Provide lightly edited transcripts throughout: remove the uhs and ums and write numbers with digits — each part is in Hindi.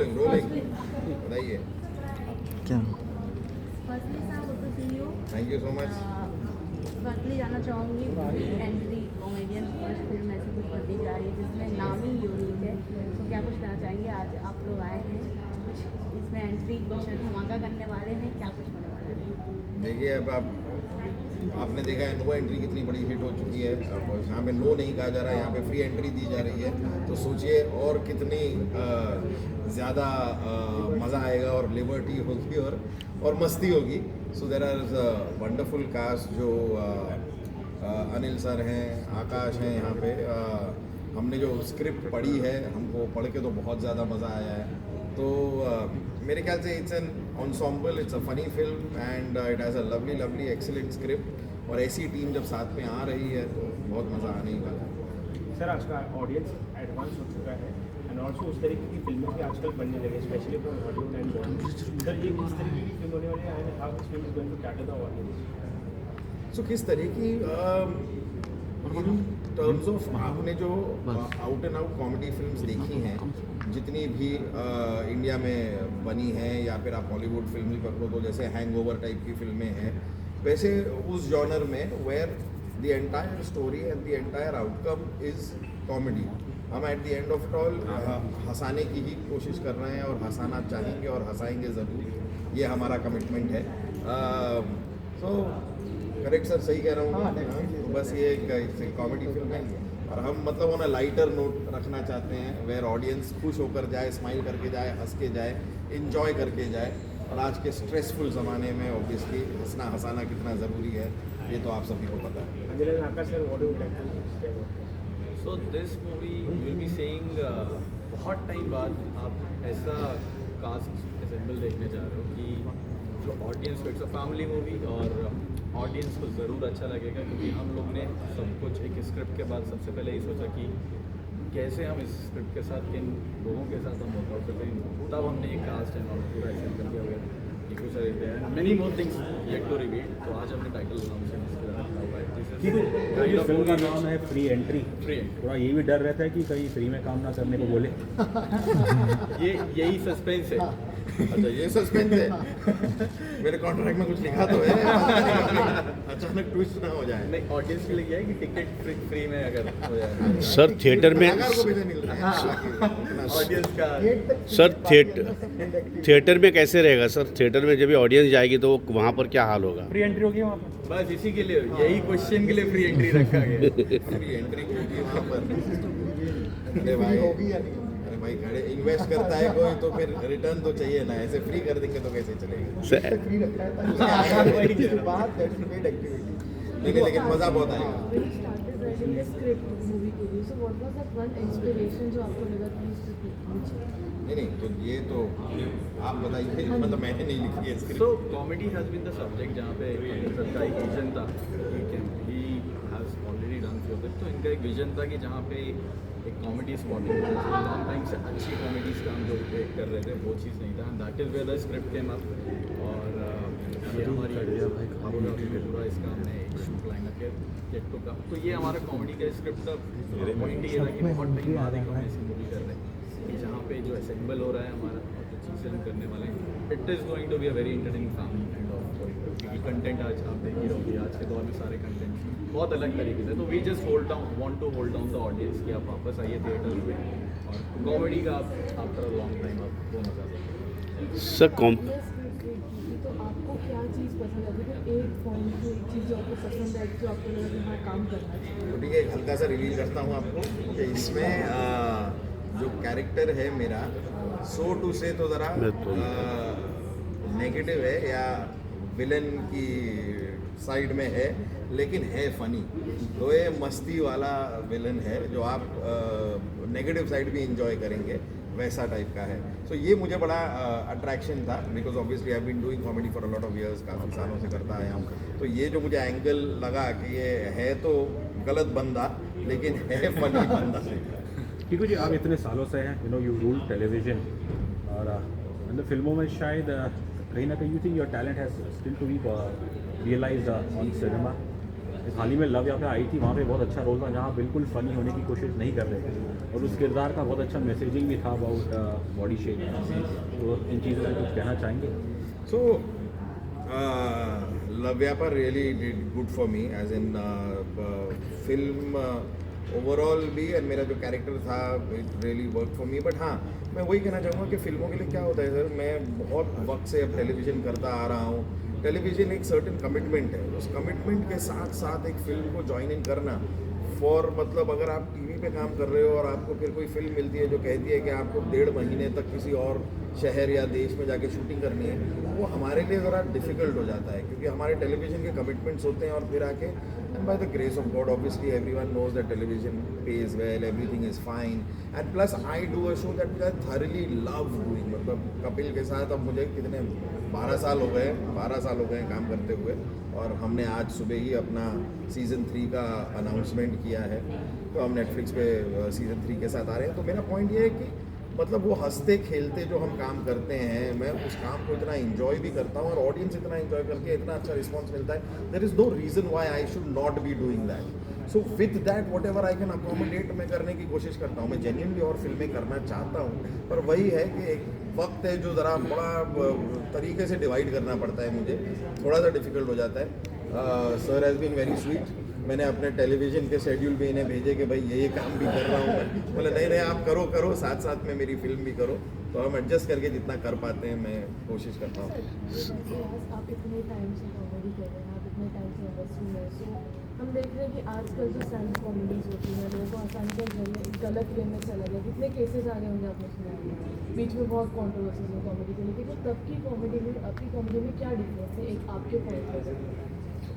रोलिंग रोलिंग बताइए। क्या firstly sir good to see you. Thank you so much. Firstly जानना चाहूँगी एंट्री कॉमेडियन फर्स्ट फिल्म ऐसी कुछ बनती जा रही है जिसमें नाम ही यूनिक है, तो क्या कुछ कहना चाहेंगे? आज आप लोग आए हैं, कुछ इसमें एंट्री कुछ धमाका करने वाले हैं, क्या कुछ होने वाला है? देखिए अब आपने देखा है नो एंट्री कितनी बड़ी हिट हो चुकी है। अब यहाँ पे नो नहीं कहा जा रहा है, यहाँ पे फ्री एंट्री दी जा रही है, तो सोचिए और कितनी ज़्यादा मज़ा आएगा और लिबर्टी होगी और मस्ती होगी। सो देर आर वंडरफुल कास्ट जो अनिल सर हैं, आकाश हैं यहाँ पे। हमने जो स्क्रिप्ट पढ़ी है, हमको पढ़ के तो बहुत ज़्यादा मज़ा आया है। तो मेरे ख्याल से it's an ensemble, it's a funny film and it has a lovely lovely excellent script, और ऐसी टीम जब साथ में आ रही है तो बहुत मज़ा आने ही वाला है। सर आज का ऑडियंस एडवांस हो चुका है एंड ऑल्सो उस तरीके की फिल्में भी आजकल बनने लगे, specially from Hollywood and Bollywood. Sir ये किस तरीके की फिल्म होने वाली है and how this film is going to cater the audience? So किस तरह की इन टर्म्स ऑफ आपने जो out and out comedy films देखी हैं, जितनी भी इंडिया में बनी हैं, या फिर आप हॉलीवुड फिल्म ही पकड़ो तो जैसे हैंगओवर टाइप की फिल्में हैं, वैसे उस जॉनर में where the entire story and the entire outcome is comedy. हम at the end of it all हंसाने की ही कोशिश कर रहे हैं और हंसाना चाहेंगे और हंसाएंगे ज़रूर, ये हमारा कमिटमेंट है। तो करेक्ट सर, सही कह रहा हूँ। तो बस ये एक कॉमेडी फिल्म है और हम मतलब ऑन अ लाइटर नोट रखना चाहते हैं, वेयर ऑडियंस खुश होकर जाए, स्माइल करके जाए, हंस के जाए, इंजॉय करके जाए। और आज के स्ट्रेसफुल ज़माने में ऑब्वियसली हंसना हंसाना कितना ज़रूरी है, ये तो आप सभी को पता है। Anjali and Akash sir, what do you like? So this movie will be saying बहुत टाइम बाद आप ऐसा कास्ट असेंबल देखने जा रहे हो कि जो ऑडियंस को, इट्स अ फैमिली मूवी और ऑडियंस को ज़रूर अच्छा लगेगा, क्योंकि हम लोग ने सब कुछ एक स्क्रिप्ट के बाद सबसे पहले ये सोचा कि कैसे हम इस स्क्रिप्ट के साथ किन लोगों के साथ हम वर्कआउट करते हैं, तब हमने एक कास्ट एंड और पूरा असेंबल किया हुआ है। Many more things yet to reveal. तो आज हमने टाइटल फिल्म का नाम है फ्री एंट्री। फ्री एंट्री, थोड़ा ये भी डर रहता है कि कहीं फ्री में काम ना करने को बोले। ये यही सस्पेंस है। अच्छा, ये सस्पेंस है। मेरे कॉन्ट्रैक्ट में कुछ लिखा तो है, अचानक ट्विस्ट ना हो जाए। नहीं, ऑडियंस के लिए क्या है कि टिकट फ्री में अगर हो जाए। सर थिएटर में, कलाकार को भी नहीं मिल रहा है। ऑडियंस का सर थिएटर में कैसे रहेगा सर? थिएटर में जब भी ऑडियंस जाएगी तो वहाँ पर क्या हाल होगा? फ्री एंट्री होगी वहाँ पर? बस इसी के लिए, यही क्वेश्चन के लिए फ्री एंट्री रखा गया। फ्री एंट्री क्योंकि वहाँ पर अरे भाई खड़े इन्वेस्ट करता है कोई तो फिर रिटर्न तो चाहिए ना, ऐसे फ्री कर देंगे तो कैसे चलेगा? सर लेकिन मज़ा बहुत आएगा। When you started writing the script movie के लिए, so what was that one inspiration जो आपको लगा कि इस नहीं, तो ये तो आप बताइए, मतलब मैंने नहीं लिखी है script. So comedy has been the subject जहाँ पे सबका एक विजन था, he has already done few of it. तो इनका एक विजन था कि जहाँ पे एक कॉमेडी स्पॉटिंग लॉन्ग टाइम से अच्छी कॉमेडीज का हम जो कर रहे थे, वो चीज़ नहीं था, and that is where the script came up. और ये हमारी पूरा इसका हमने एक shoot line up get to come. तो ये हमारा कॉमेडी का स्क्रिप्ट का पॉइंट ये था कि बहुत टाइम बाद एक हम ऐसी मूवी कर रहे हैं कि जहाँ पे जो असेंबल हो रहा है हमारा और जो चीज़ें हम करने वाले हैं, it is going to be a very entertaining family kind of, क्योंकि कंटेंट आज आप देख ही रहोगे, आज के दौर में सारे कंटेंट बहुत अलग तरीके से। तो we just want to hold down the audience कि आप वापस आइए थिएटर में और कॉमेडी का आप आफ्टर अ लॉन्ग टाइम आप वो मजा देंगे। सर तो आपको क्या चीज़ पसंद है? देखो एक पॉइंट जो एक चीज़ जो आपको पसंद है, जो आपको लगा कि हाँ काम करना चाहिए। तो ठीक है, हल्का सा रिवील करता हूँ आपको कि इसमें जो कैरेक्टर है मेरा, सो टू से तो ज़रा नेगेटिव है या विलन की साइड में है, लेकिन है फनी। तो ये मस्ती वाला विलन है जो आप नेगेटिव साइड भी इंजॉय करेंगे, वैसा टाइप का है। सो ये मुझे बड़ा अट्रैक्शन था, because obviously I been doing comedy for a lot of years, काफ़ी सालों से करता आया हूँ। तो ये जो मुझे एंगल लगा कि ये है तो गलत बंदा, लेकिन है फनी बंदा। क्योंकि जी आप इतने सालों से हैं, यू रूल टेलीविजन, और अंदर फिल्मों में शायद कहीं ना कहीं you think your talent has still to be realised on cinema. इस हाल ही में लव यहाँ पे आई थी, वहाँ पे बहुत अच्छा रोल था जहाँ बिल्कुल फ़नी होने की कोशिश नहीं कर रहे थे और उस किरदार का बहुत अच्छा मैसेजिंग भी था अबाउट बॉडी शेप। तो इन चीज़ों से कुछ कहना चाहेंगे? So, Lavyapa really did good for me, as in film overall भी, एंड मेरा जो कैरेक्टर था it really work for me. But हाँ, मैं वही कहना चाहूँगा कि फिल्मों के लिए क्या होता है सर, मैं बहुत वक्त से अब टेलीविज़न करता आ रहा हूँ. टेलीविज़न एक सर्टेन कमिटमेंट है, उस कमिटमेंट के साथ साथ एक फिल्म को ज्वाइन इन करना फॉर, मतलब अगर आप टीवी पे काम कर रहे हो और आपको फिर कोई फिल्म मिलती है जो कहती है कि आपको 1.5 महीने तक किसी और शहर या देश में जाके शूटिंग करनी है, वो हमारे लिए ज़रा डिफ़िकल्ट हो जाता है क्योंकि हमारे टेलीविज़न के कमिटमेंट्स होते हैं. और फिर आके, and by the grace of God obviously everyone knows that television pays well, everything is fine, and plus I do a show that I thoroughly love doing. मतलब कपिल के साथ अब मुझे कितने 12 साल हो गए काम करते हुए, और हमने आज सुबह ही अपना सीज़न 3 का अनाउंसमेंट किया है. तो हम नेटफ्लिक्स पे सीज़न 3 के साथ आ रहे हैं. तो मेरा पॉइंट ये है कि मतलब वो हंसते खेलते जो हम काम करते हैं, मैं उस काम को इतना इन्जॉय भी करता हूँ और ऑडियंस इतना इन्जॉय करके इतना अच्छा रिस्पॉन्स मिलता है. There is no reason why I should not be doing that. So with that whatever I can accommodate मैं करने की कोशिश करता हूँ. मैं जेन्युइनली और फिल्में करना चाहता हूँ, पर वही है कि एक वक्त है जो ज़रा बड़ा तरीके से डिवाइड करना पड़ता है मुझे, थोड़ा सा डिफिकल्ट हो जाता है. Sir has been very sweet. मैंने अपने टेलीविज़न के शेड्यूल भी इन्हें भेजे कि भाई ये काम भी कर रहा हूँ मैं. बोले नहीं आप करो साथ साथ में मेरी फिल्म भी करो. तो हम एडजस्ट करके जितना कर पाते हैं मैं कोशिश करता हूँ. आप इतने टाइम से कॉमेडी कर रहे हैं, आप इतने टाइम से इंडस्ट्री में, सो हम देख रहे हैं कि आजकल जो स्टैंड कॉमेडीज होती हैं लोगों को आसानी से गलत वे में चला गया. कितने केसेस आ गए होंगे आपने सुना है, बीच में बहुत कॉन्ट्रोवर्सीज है कॉमेडी को लेकर. तो तब की कॉमेडी में आपकी कॉमेडी में क्या डिफरेंस है, एक आपके पॉइंट ऑफ?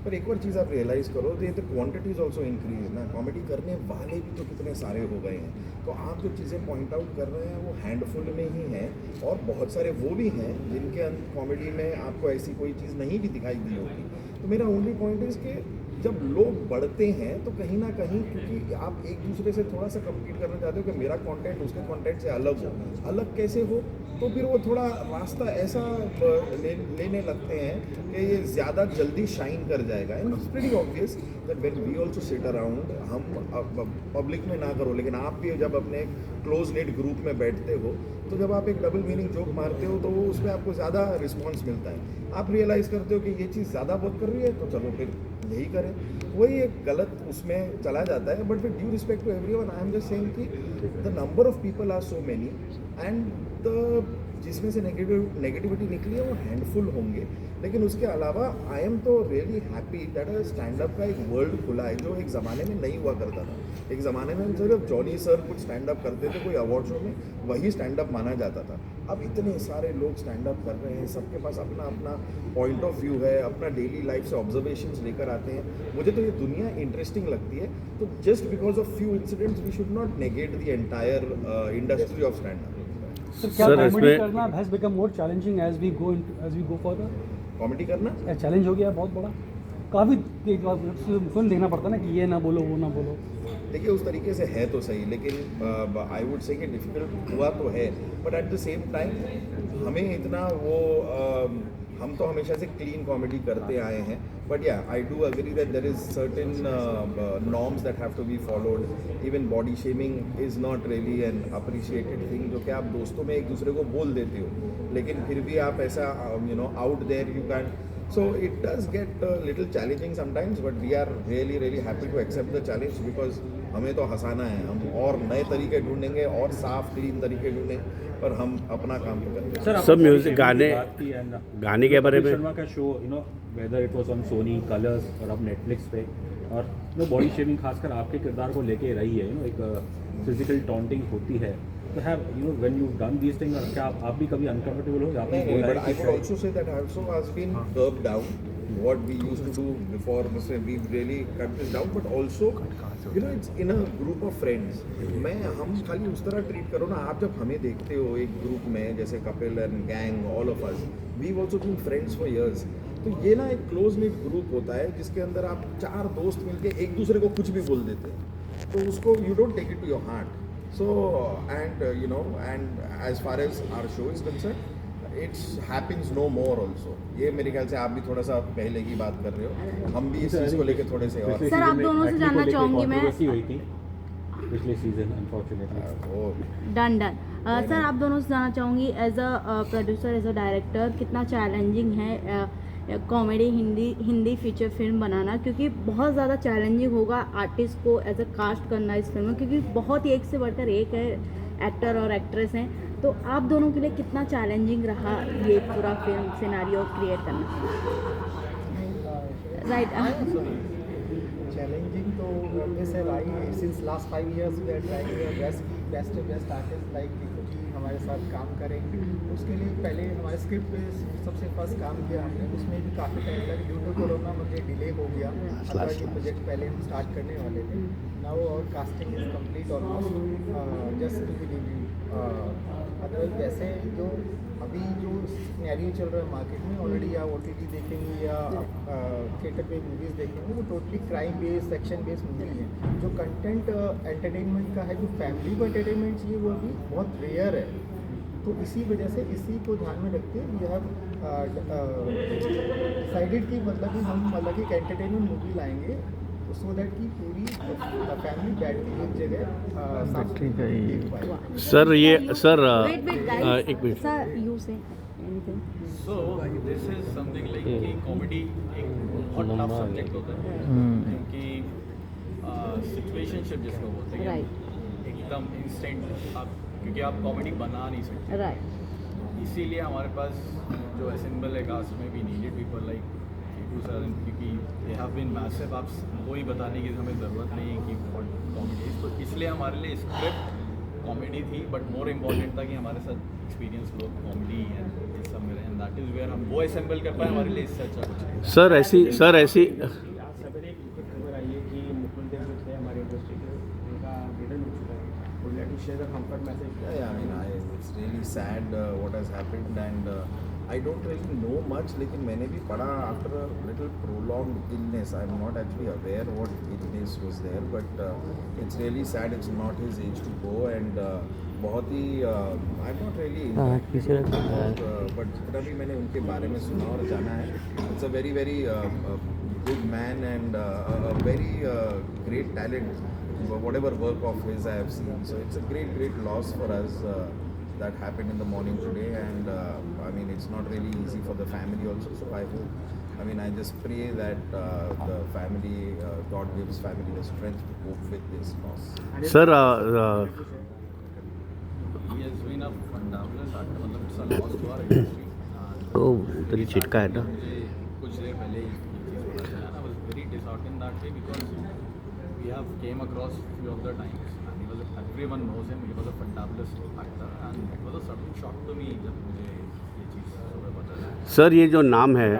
पर एक और चीज़ आप रियलाइज़ करो, the quantity is also increase ना. कॉमेडी करने वाले भी तो कितने सारे हो गए हैं. तो आप जो चीज़ें पॉइंट आउट कर रहे हैं वो हैंडफुल में ही हैं, और बहुत सारे वो भी हैं जिनके कॉमेडी में आपको ऐसी कोई चीज़ नहीं भी दिखाई दी होगी. तो मेरा ओनली पॉइंट इज़ कि जब लोग बढ़ते हैं तो कहीं ना कहीं, क्योंकि आप एक दूसरे से थोड़ा सा कम्पीट करना चाहते हो कि मेरा कंटेंट उसके कंटेंट से अलग हो. अलग कैसे हो, तो फिर वो थोड़ा रास्ता ऐसा लेने लगते हैं कि ये ज़्यादा जल्दी शाइन कर जाएगा. And it's pretty obvious that when we also sit around, हम पब्लिक में ना करो लेकिन आप भी जब अपने क्लोज नेट ग्रुप में बैठते हो, तो जब आप एक डबल मीनिंग जोक मारते हो तो वो उसमें आपको ज़्यादा रिस्पॉन्स मिलता है. आप रियलाइज़ करते हो कि ये चीज़ ज़्यादा बहुत कर रही है, तो चलो फिर यही करें. वही एक गलत उसमें चला जाता है. But with due respect to everyone, I am just saying कि the number of people are so many, and the जिसमें से नेगेटिविटी निकली है वो हैंडफुल होंगे. लेकिन उसके अलावा आई एम तो really happy that stand up का एक वर्ल्ड खुला है जो एक ज़माने में नहीं हुआ करता था. एक ज़माने में सिर्फ जॉनी सर कुछ स्टैंड अप करते थे कोई अवार्ड शो में, वही स्टैंड अप माना जाता था. अब इतने सारे लोग स्टैंड अप कर रहे हैं, सबके पास अपना अपना पॉइंट ऑफ व्यू है, अपना डेली लाइफ से ऑब्जर्वेशंस लेकर आते हैं. मुझे तो ये दुनिया इंटरेस्टिंग लगती है. तो just because of few incidents we should not negate the entire industry of stand up. क्या कॉमेडी करना has become more challenging as we go further? Comedy करना चैलेंज हो गया है बहुत बड़ा. काफ़ी फिल्म देखना पड़ता है ना कि ये ना बोलो वो ना बोलो. देखिए उस तरीके से है तो सही, लेकिन आई वुड से कि डिफ़िकल्ट हुआ तो है, but at the same time हमें इतना वो हम तो हमेशा से क्लीन कॉमेडी करते आए हैं. But yeah I do agree that there is certain norms that have to be followed. Even body shaming is not really an appreciated thing, जो कि आप दोस्तों में एक दूसरे को बोल देते हो, लेकिन फिर भी आप ऐसा out there you can. So it does get a little challenging sometimes, but we are really happy to accept the challenge because हमें तो हंसाना है. हम और नए तरीके ढूंढेंगे और साफ क्लीन तरीके ढूंढेंगे, पर हम अपना काम तो करते हैं. सब म्यूजिक गाने के बारे में शर्मा का show whether it was on Sony colours और अब नेटफ्लिक्स पे, और बॉडी शेमिंग खासकर आपके किरदार को लेके रही है. एक फिजिकल टॉन्टिंग होती है. तो have when you done these things, क्या आप भी कभी अनकंफर्टेबल हो? आपने बोला है but I would also say that also has been curbed down. What we used to do before, we've really cut this down, but also it's in a group of friends. हम खाली उस तरह ट्रीट करो ना. आप जब हमें देखते हो एक ग्रुप में, जैसे Kapil and gang, all of us, we've also been friends for years. तो ये ना एक क्लोज निट ग्रुप होता है जिसके अंदर आप 4 दोस्त मिलके एक दूसरे को कुछ भी बोल देते हैं, तो उसको you don't take it to your heart. So and and as far as our show is concerned, it's happens no more also. ये मेरे ख्याल से आप भी थोड़ा सा पहले की बात कर रहे हो, हम भी इस चीज़ को लेके थोड़े से और सर, आप दोनों से जानना चाहूंगी मैं। हुई थी पिछले सीजन अनफॉर्चुनेटली। वो डन डन। सर, आप दोनों से जानना चाहूँगी as a producer, as a director, कितना चैलेंजिंग है कॉमेडी हिंदी फीचर फिल्म बनाना, क्योंकि बहुत ज़्यादा चैलेंजिंग होगा आर्टिस्ट को एज अ कास्ट करना इस फिल्म में, क्योंकि बहुत ही एक से बढ़कर एक है एक्टर और एक्ट्रेस हैं। तो आप दोनों के लिए कितना चैलेंजिंग रहा ये पूरा फिल्म सिनेरियो क्रिएट करना? राइट। Challenging तो obvious है भाई, since last 5 years we are trying our best artists like कि हमारे साथ काम करें। उसके लिए पहले हमारे स्क्रिप्ट पे सबसे फर्स्ट काम किया हमने, उसमें भी काफ़ी टाइम लगा ड्यू टू कोरोना, मुझे डिले हो गया। अदरवाइज ये प्रोजेक्ट पहले हम स्टार्ट करने वाले थे। नाउ और casting is complete almost, just to believe you. Otherwise वैसे जो अभी जो सिनेरियो चल रहा है मार्केट में, ऑलरेडी या OTT देखेंगे या थिएटर पे मूवीज़ देखेंगे, वो totally crime based, action based movie है। जो कंटेंट एंटरटेनमेंट का है, जो फैमिली को एंटरटेनमेंट चाहिए, वो अभी बहुत रेयर है। तो इसी वजह से इसी को ध्यान में रखते वी हैव डिसाइडेड कि मतलब कि हम मतलब कि एक एंटरटेनमेंट मूवी लाएंगे, सो दैट की पूरी फैमिली बैठ के एक जगह साथ देख पाए। सर ये सर वेट गाइस, एक minute sir you say anything. So this is something like कि कॉमेडी एक बहुत टफ सब्जेक्ट होता है, क्योंकि सिचुएशनशिप जिसको बोलते हैं, एकदम इंस्टेंट आप, क्योंकि आप कॉमेडी बना नहीं सकते। राइट। इसीलिए हमारे पास जो असेंबल है कास्ट में, we needed people like sir, क्योंकि दे हैव बीन मैसिव। आप कोई बताने की हमें ज़रूरत नहीं है कि व्हाट कॉमेडी, तो इसलिए हमारे लिए स्क्रिप्ट कॉमेडी थी, बट मोर इम्पॉर्टेंट था कि हमारे साथ एक्सपीरियंस लोग कॉमेडी है इस सब में, एंड दैट इज़ वेयर हम वो असेंबल कर पाए। हमारे लिए इससे अच्छा कुछ नहीं। सर ऐसी आज सवेरे एक खबर आई है कि मुकुल देव जो थे हमारी इंडस्ट्री के, उनका निधन हो चुका है। Would like to share the comfort message? Yeah, I mean, it's really sad what has happened, and I don't really know much. लेकिन मैंने भी पढ़ा after a little prolonged illness. I'm not actually aware what illness was there, but it's really sad. It's not his age to go, and बहुत ही I'm not really but जितना भी मैंने उनके बारे में सुना और जाना है, it's a very very good man and a very great talent. Whatever work of his I have seen, so it's a great loss for us that happened in the morning today, and I mean it's not really easy for the family also. So I hope, I mean I just pray that the family, God gives family the strength to cope with this loss. Sir He has been a fabulous actor, मतलब it's a loss to our industry. ओ उधर ही छिटका है ना। मुझे कुछ देर पहले ये चीज़ पता चला, I was very disheartened that way because we have came across few of the times and he was everyone knows him, he was a fabulous actor, and it was a sudden shock to me जब मुझे ये चीज़ सुबह पता चला। सर ये जो नाम है,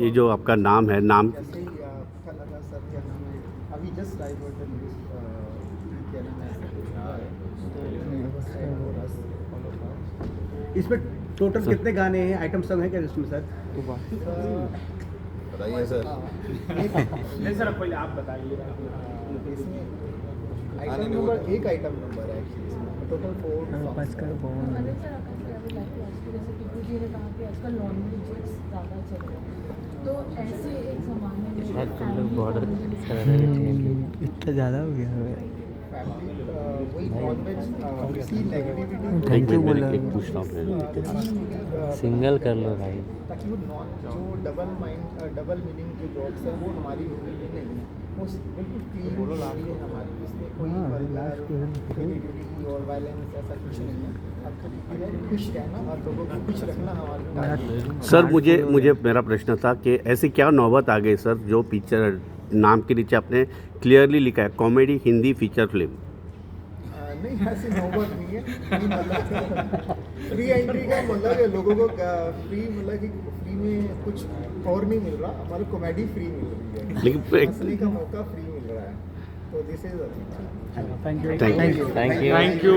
ये जो आपका नाम है, नाम जैसे ही अच्छा लगा सर, क्या नाम है, अभी जस्ट डाइवर्ट द न्यूज़, क्या नाम है, इसमें टोटल कितने गाने हैं, आइटम सॉन्ग है क्या इसमें सर? बताइए सर। नहीं सर, पहले आप बताइए। इसमें आइटम नंबर एक आइटम नंबर है एक्चुअली, टोटल 4 अनिल सर, अगर जैसे टीपू जी ने कहा कि आजकल लॉन्ड्री जेट्स ज़्यादा चल रहे हैं, तो ऐसे एक ज़माने में बॉर्डर इतना ज़्यादा हो गया है। फैमिली वही नॉनवेज किसी नेगेटिविटी थैंक यू बोला, सिंगल कर लो भाई, ताकि वो जो डबल मीनिंग जो जॉब्स है वो हमारी मूवी में नहीं है, वो बिल्कुल क्लीन है हमारी, इसमें कोई नेगेटिविटी और वायलेंस ऐसा कुछ नहीं है। अब खुश रहना और लोगों को खुश रखना हमारा। सर मुझे मेरा प्रश्न था कि ऐसी क्या नौबत आ गई सर, जो पिक्चर नाम के नीचे आपने क्लियरली लिखा है कॉमेडी हिंदी फीचर फिल्म? नहीं, ऐसी नौबत नहीं है। फ्री एंट्री का मतलब है लोगों को फ्री, मतलब कि फ्री में कुछ और नहीं मिल रहा, हमारी कॉमेडी फ्री मिल रही है, लेकिन हंसने का मौका फ्री मिल रहा है, तो दिस इज थैंक यू।